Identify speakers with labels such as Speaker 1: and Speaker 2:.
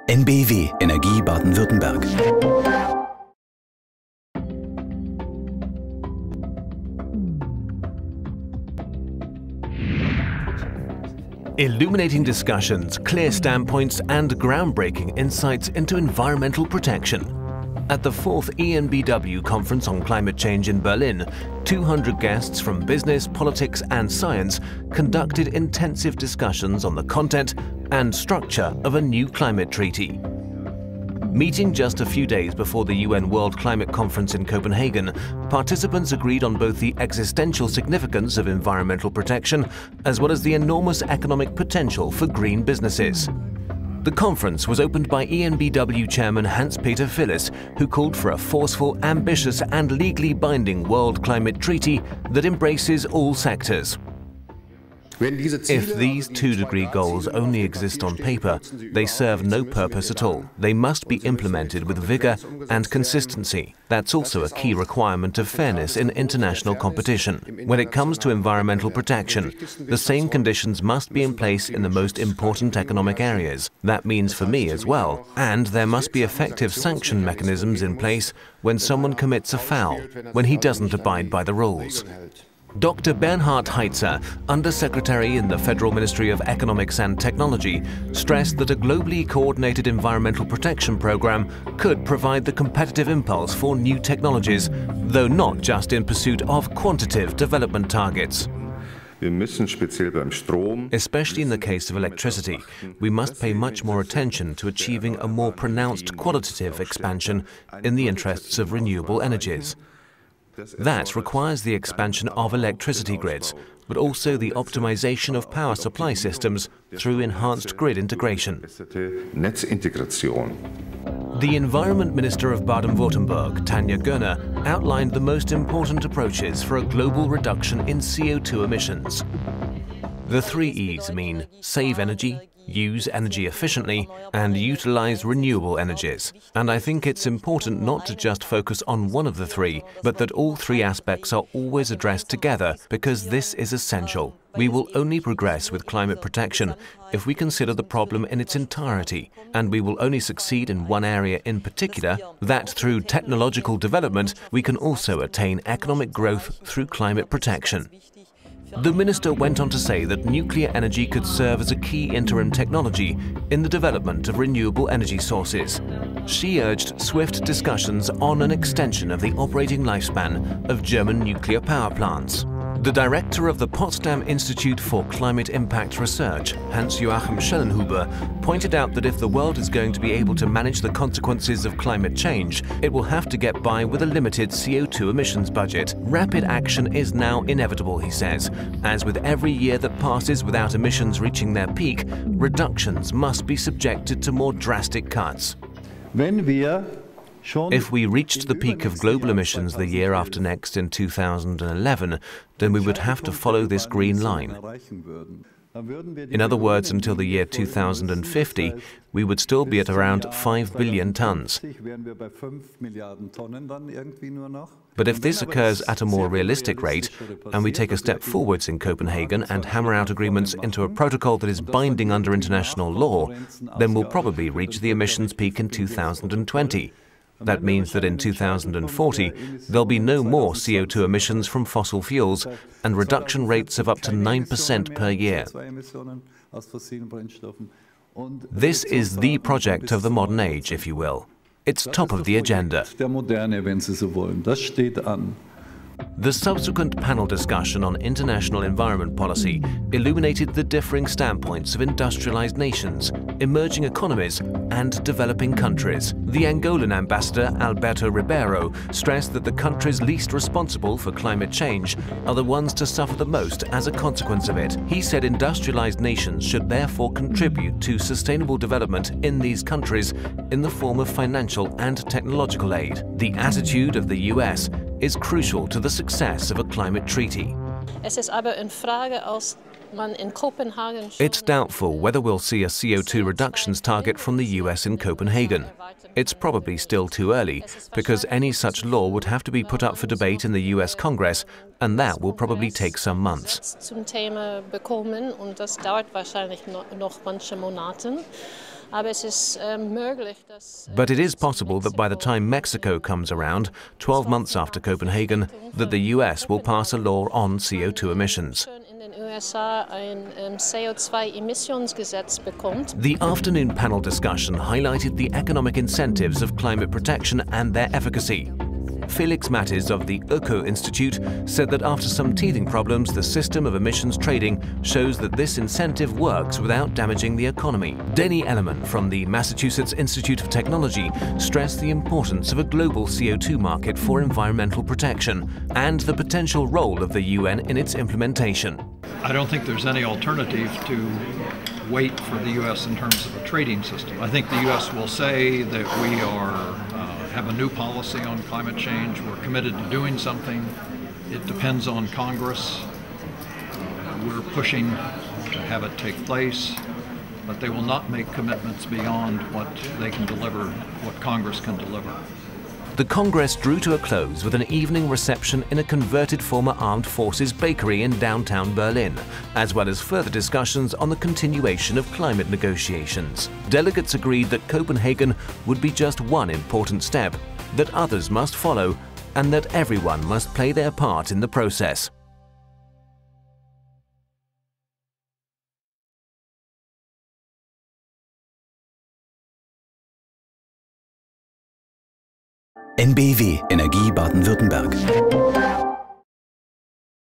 Speaker 1: EnBW Energie Baden-Württemberg.
Speaker 2: Illuminating discussions, clear standpoints and groundbreaking insights into environmental protection. At the 4th EnBW Conference on Climate Change in Berlin, 200 guests from business, politics and science conducted intensive discussions on the content and structure of a new climate treaty. Meeting just a few days before the UN World Climate Conference in Copenhagen, participants agreed on both the existential significance of environmental protection as well as the enormous economic potential for green businesses. The conference was opened by EnBW chairman Hans-Peter Phillis, who called for a forceful, ambitious and legally binding world climate treaty that embraces all sectors. If these 2-degree goals only exist on paper, they serve no purpose at all. They must be implemented with vigor and consistency. That's also a key requirement of fairness in international competition. When it comes to environmental protection, the same conditions must be in place in the most important economic areas. That means for me as well. And there must be effective sanction mechanisms in place when someone commits a foul, when he doesn't abide by the rules. Dr. Bernhard Heitzer, Undersecretary in the Federal Ministry of Economics and Technology, stressed that a globally coordinated environmental protection program could provide the competitive impulse for new technologies, though not just in pursuit of quantitative development targets. Especially in the case of electricity, we must pay much more attention to achieving a more pronounced qualitative expansion in the interests of renewable energies. That requires the expansion of electricity grids, but also the optimization of power supply systems through enhanced grid integration. The Environment Minister of Baden-Württemberg, Tanja Göner, outlined the most important approaches for a global reduction in CO2 emissions. The 3 E's mean save energy, use energy efficiently, and utilize renewable energies. And I think it's important not to just focus on one of the 3, but that all 3 aspects are always addressed together, because this is essential. We will only progress with climate protection if we consider the problem in its entirety, and we will only succeed in one area in particular, that through technological development we can also attain economic growth through climate protection. The minister went on to say that nuclear energy could serve as a key interim technology in the development of renewable energy sources. She urged swift discussions on an extension of the operating lifespan of German nuclear power plants. The director of the Potsdam Institute for Climate Impact Research, Hans-Joachim Schellenhuber, pointed out that if the world is going to be able to manage the consequences of climate change, it will have to get by with a limited CO2 emissions budget. Rapid action is now inevitable, he says, as with every year that passes without emissions reaching their peak, reductions must be subjected to more drastic cuts. If we reached the peak of global emissions the year after next in 2011, then we would have to follow this green line. In other words, until the year 2050, we would still be at around 5 billion tons. But if this occurs at a more realistic rate, and we take a step forwards in Copenhagen and hammer out agreements into a protocol that is binding under international law, then we'll probably reach the emissions peak in 2020. That means that in 2040, there'll be no more CO2 emissions from fossil fuels and reduction rates of up to 9% per year. This is the project of the modern age, if you will. It's top of the agenda. The subsequent panel discussion on international environment policy illuminated the differing standpoints of industrialized nations, emerging economies and developing countries. The Angolan ambassador, Alberto Ribeiro, stressed that the countries least responsible for climate change are the ones to suffer the most as a consequence of it. He said industrialized nations should therefore contribute to sustainable development in these countries in the form of financial and technological aid. The attitude of the US is crucial to the success of a climate treaty. It's doubtful whether we'll see a CO2 reductions target from the US in Copenhagen. It's probably still too early, because any such law would have to be put up for debate in the US Congress, and that will probably take some months. But it is possible that by the time Mexico comes around, 12 months after Copenhagen, that the US will pass a law on CO2 emissions. The afternoon panel discussion highlighted the economic incentives of climate protection and their efficacy. Felix Mattis of the Öko Institute said that after some teething problems, the system of emissions trading shows that this incentive works without damaging the economy. Denny Ellerman from the Massachusetts Institute of Technology stressed the importance of a global CO2 market for environmental protection and the potential role of the UN in its implementation.
Speaker 3: I don't think there's any alternative to wait for the U.S. in terms of a trading system. I think the U.S. will say that we have a new policy on climate change. We're committed to doing something. It depends on Congress. We're pushing to have it take place, but they will not make commitments beyond what they can deliver, what Congress can deliver.
Speaker 2: The Congress drew to a close with an evening reception in a converted former armed forces bakery in downtown Berlin, as well as further discussions on the continuation of climate negotiations. Delegates agreed that Copenhagen would be just one important step, that others must follow, and that everyone must play their part in the process.
Speaker 1: EnBW, Energie Baden-Württemberg.